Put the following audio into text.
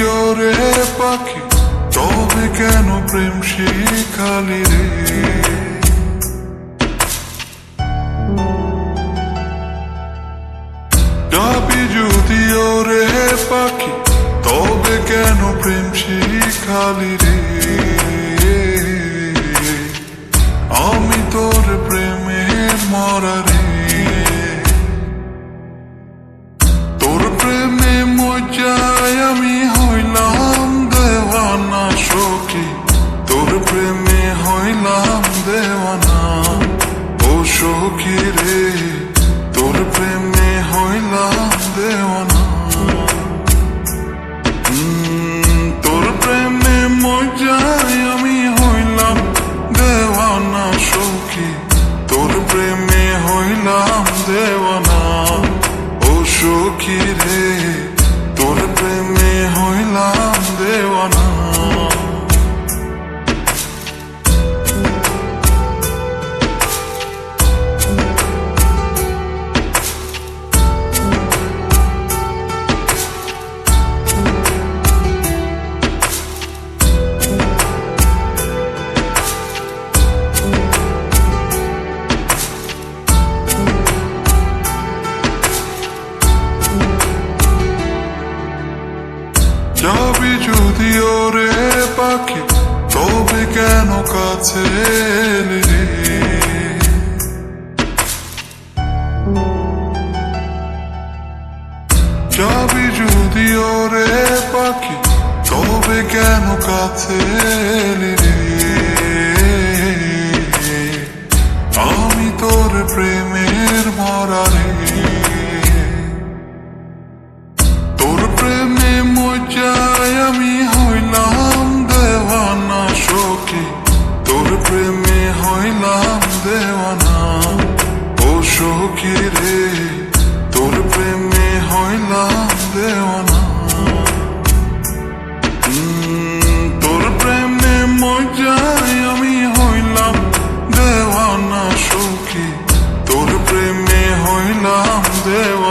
যদিও রে পাখি, তবে কেন প্রেম শিখালি রে? যাবি যদিও রে পাখি, তবে কেন প্রেম শিখালি রে? আমি তোর প্রেমের মরা রে, তোর প্রেমে মজায় আমি হইলাম দেওয়ানা সখী, তোর প্রেমে হইলাম দেওয়ানা ও সখী রে, তোর প্রেমে হইলাম দেওয়ানা। তোর প্রেমে মজায় আমি হইলাম দেওয়ানা সখী, তোর প্রেমে হইলাম দেওয়ানা ও সখী রে, তোর প্রেমে হইলাম দেওয়ানা। যাবি যদিও রে পাখি, তবে কেন কাছে এলি রে? যাবি যদিও রে পাখি, তবে কেন কাছে এলি রে? আমি তোর প্রেমের মরা রে, তোর প্রেমে মজায় আমি হইলাম দেওয়ানা সখী, তোর প্রেমে হইলাম দেওয়ানা ও সখী রে, তোর প্রেমে হইলাম দেওয়ানা। তোর প্রেমে মজায় আমি হইলাম দেওয়ানা সখী, তোর প্রেমে হইলাম দেওয়ানা।